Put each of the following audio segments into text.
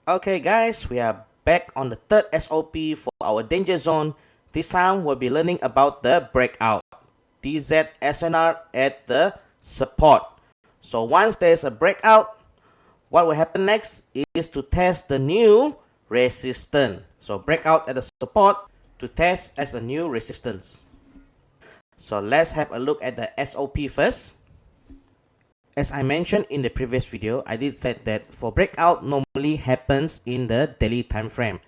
Okay guys, we are back on the third SOP for our danger zone. This time we'll be learning about the breakout. DZ SNR at the support. So once there's a breakout, what will happen next is to test the new resistance. So breakout at the support to test as a new resistance. So let's have a look at the SOP first. As I mentioned in the previous video, I did said that for breakout normally happens in the daily time frame.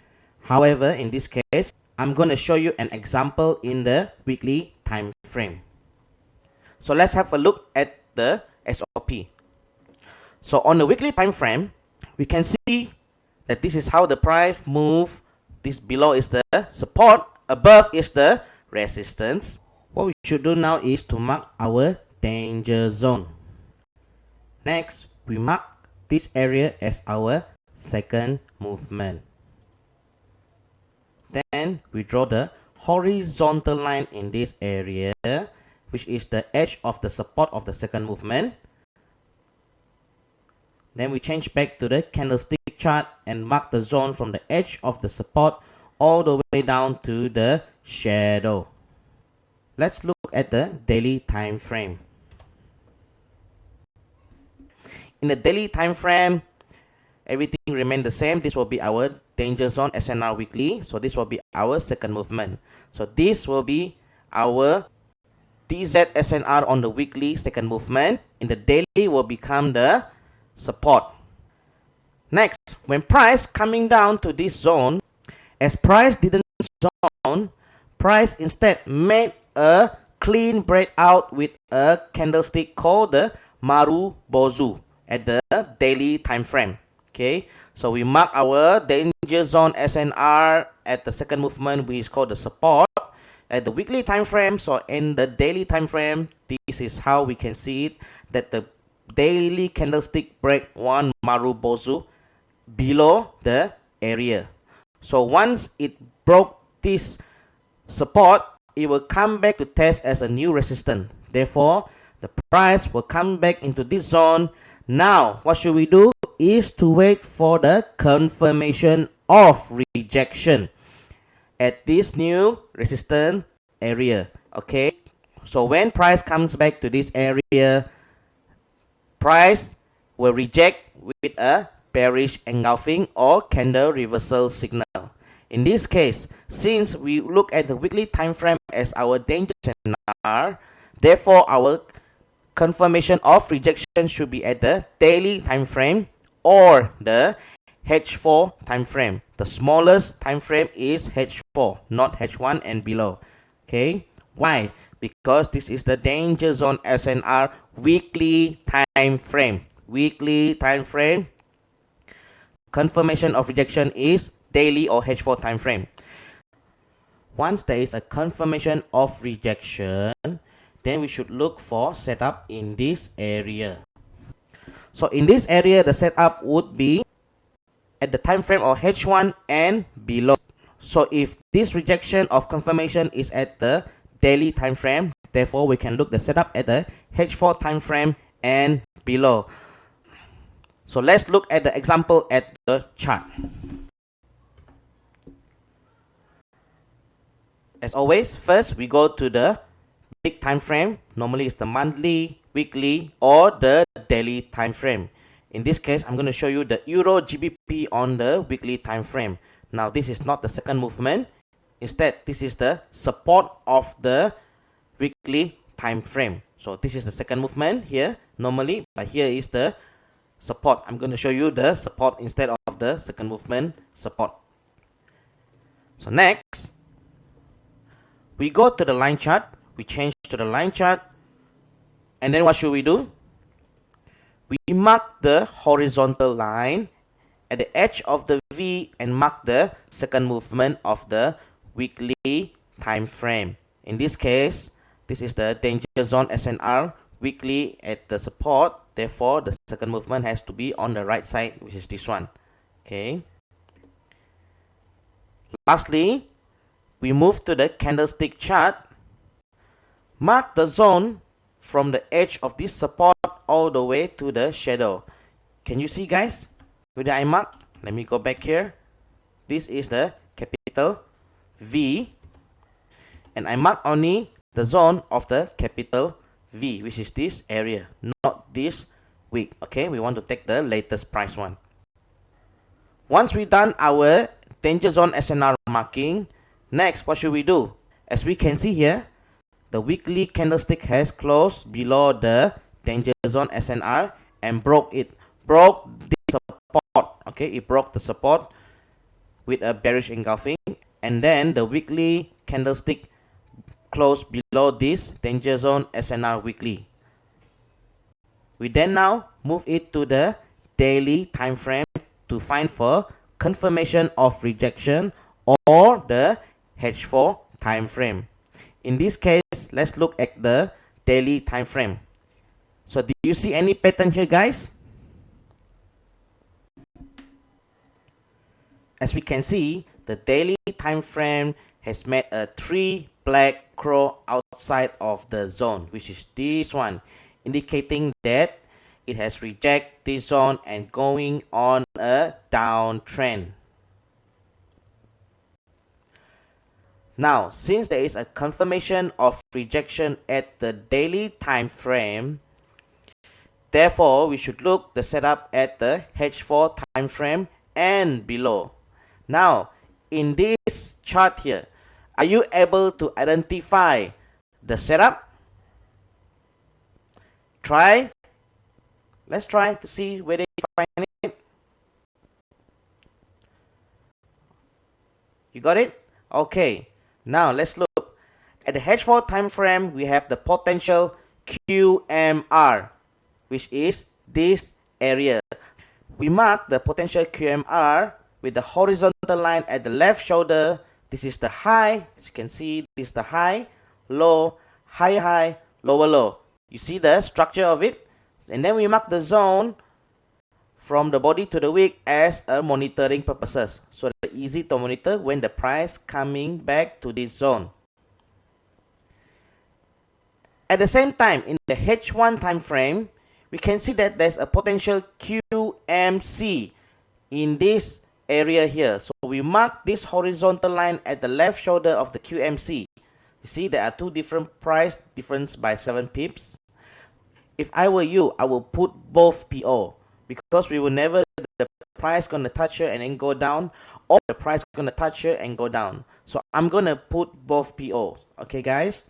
However, in this case, I'm going to show you an example in the weekly time frame. So let's have a look at the SOP. So on the weekly time frame, we can see that this is how the price move. This below is the support, above is the resistance. What we should do now is to mark our danger zone. Next, we mark this area as our second movement. Then we draw the horizontal line in this area, which is the edge of the support of the second movement. Then we change back to the candlestick chart and mark the zone from the edge of the support all the way down to the shadow. Let's look at the daily time frame. In the daily time frame, everything remains the same. This will be our danger zone SNR weekly. So this will be our second movement. So this will be our DZ SNR on the weekly second movement. In the daily will become the support. Next, when price coming down to this zone, as price didn't zone, price instead made a clean breakout with a candlestick called the Marubozu at the daily time frame. Okay, so we mark our danger zone SNR at the second movement, which is called the support at the weekly time frame. So in the daily time frame, this is how we can see it, that the daily candlestick break one Marubozu below the area. So once it broke this support, it will come back to test as a new resistance. Therefore, the price will come back into this zone. Now, what should we do is to wait for the confirmation of rejection at this new resistance area. Okay, so when price comes back to this area, price will reject with a bearish engulfing or candle reversal signal. In this case, since we look at the weekly time frame as our danger SNR, therefore our confirmation of rejection should be at the daily time frame or the H4 time frame. The smallest time frame is H4, not H1 and below. Okay, why? Because this is the danger zone SNR weekly time frame. Weekly time frame, confirmation of rejection is daily or H4 time frame. Once there is a confirmation of rejection, then we should look for setup in this area. So in this area, the setup would be at the time frame of H1 and below. So if this rejection of confirmation is at the daily time frame, therefore we can look the setup at the H4 time frame and below. So let's look at the example at the chart. As always, first we go to the big time frame. Normally it's the monthly, weekly, or the daily time frame. In this case, I'm going to show you the Euro GBP on the weekly time frame. Now this is not the second movement. Instead, this is the support of the weekly time frame. So this is the second movement here normally, but here is the support. I'm going to show you the support instead of the second movement support. So next, we go to the line chart. We change to the line chart, and then what should we do? We mark the horizontal line at the edge of the V and mark the second movement of the weekly time frame. In this case, this is the danger zone SNR weekly at the support. Therefore, the second movement has to be on the right side, which is this one. Okay. Lastly, we move to the candlestick chart. Mark the zone from the edge of this support all the way to the shadow. Can you see, guys? Where did I mark? Let me go back here. This is the capital V, and I mark only the zone of the capital V, which is this area, not this week. Okay, we want to take the latest price one. Once we done our danger zone SNR marking, next what should we do? As we can see here, the weekly candlestick has closed below the danger zone SNR and broke this support. Okay, it broke the support with a bearish engulfing, and then the weekly candlestick closed below this danger zone SNR weekly. We then now move it to the daily time frame to find for confirmation of rejection or the H4 time frame. In this case, let's look at the daily time frame. So do you see any pattern here, guys? As we can see, the daily time frame has made a 3 black crow outside of the zone, which is this one, indicating that it has rejected this zone and going on a downtrend. Now, since there is a confirmation of rejection at the daily time frame, therefore we should look the setup at the H4 time frame and below. Now, in this chart here, are you able to identify the setup? Let's try to see whether you find it. You got it? Okay. Now let's look. At the H4 time frame, we have the potential QMR, which is this area. We mark the potential QMR with the horizontal line at the left shoulder. This is the high. As you can see, this is the high, low, higher high, lower low. You see the structure of it? And then we mark the zone from the body to the wick as a monitoring purposes. So it's easy to monitor when the price coming back to this zone. At the same time, in the H1 time frame, we can see that there's a potential QMC in this area here. So we mark this horizontal line at the left shoulder of the QMC. You see there are two different price difference by 7 pips. If I were you, I will put both PO, because we will never the price gonna touch here and then go down, or the price gonna touch here and go down. So I'm gonna put both PO. Okay, guys.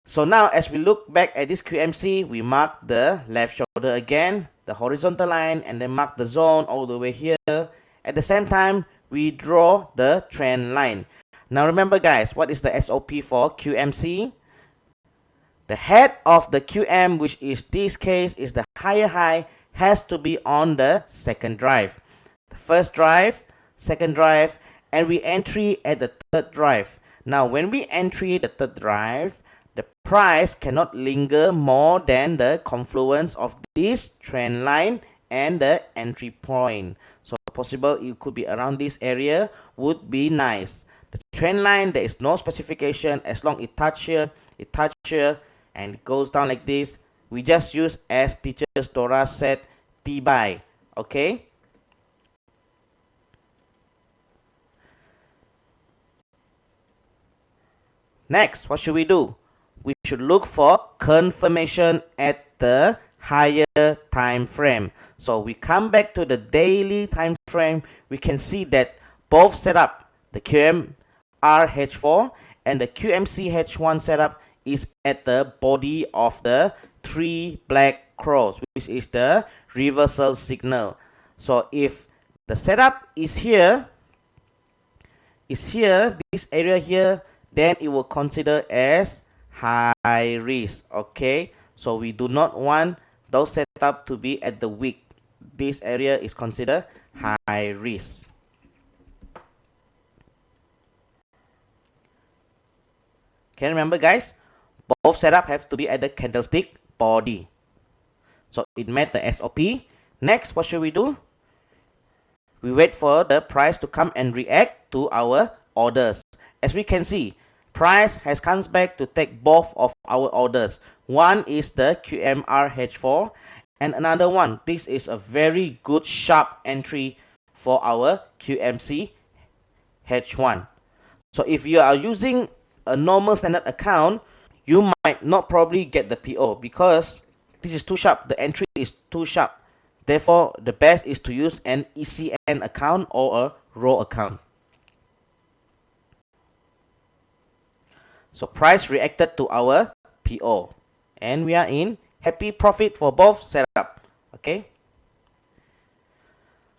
So now as we look back at this QMC, we mark the left shoulder again, the horizontal line, and then mark the zone all the way here. At the same time, we draw the trend line. Now remember, guys, what is the SOP for QMC? The head of the QM, which is this case is the higher high, has to be on the second drive. The first drive, second drive, and we entry at the third drive. Now when we entry the third drive, the price cannot linger more than the confluence of this trend line and the entry point. So possible it could be around this area would be nice. The trend line, there is no specification. As long it touch here, and it goes down like this, we just use as teachers Dora said, T-buy. Okay. Next, what should we do? We should look for confirmation at the higher time frame. So we come back to the daily time frame. We can see that both setup, the QMR H4 and the QMC H1 setup, is at the body of the 3 black crows, which is the reversal signal. So if the setup is here, this area here, then it will consider as high risk. Okay, so we do not want those setup to be at the wick. This area is considered high risk. Okay, remember, guys, both setup have to be at the candlestick body. So it met the SOP. Next, what should we do? We wait for the price to come and react to our orders. As we can see, price has comes back to take both of our orders. One is the QMR H4 and another one. This is a very good sharp entry for our QMC H1. So if you are using a normal standard account, you might not probably get the PO because this is too sharp. The entry is too sharp. Therefore, the best is to use an ECN account or a row account. So price reacted to our PO. And we are in happy profit for both setup. Okay.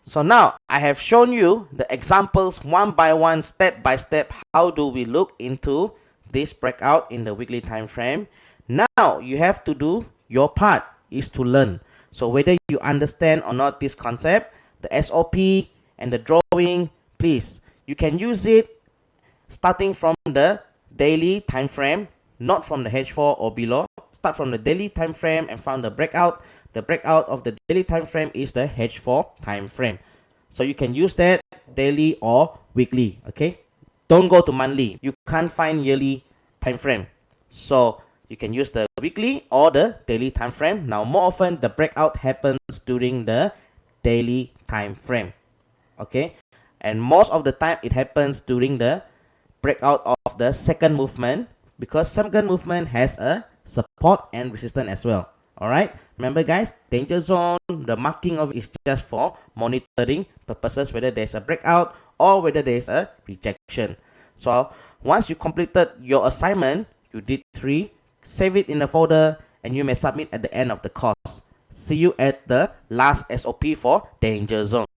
So now I have shown you the examples one by one, step by step. How do we look into this breakout in the weekly time frame? Now you have to do your part is to learn. So whether you understand or not this concept, the SOP and the drawing, please, you can use it starting from the daily time frame, not from the H4 or below. Start from the daily time frame and found the breakout. The breakout of the daily time frame is the H4 time frame. So you can use that daily or weekly. Okay, don't go to monthly. You can't find yearly time frame. So you can use the weekly or the daily time frame. Now more often the breakout happens during the daily time frame. Okay, and most of the time it happens during the breakout of the second movement, because second movement has a support and resistance as well. Alright, remember guys, danger zone, the marking of it is just for monitoring purposes, whether there's a breakout or whether there's a rejection. So once you completed your assignment, you did 3, save it in the folder and you may submit at the end of the course. See you at the last SOP for danger zone.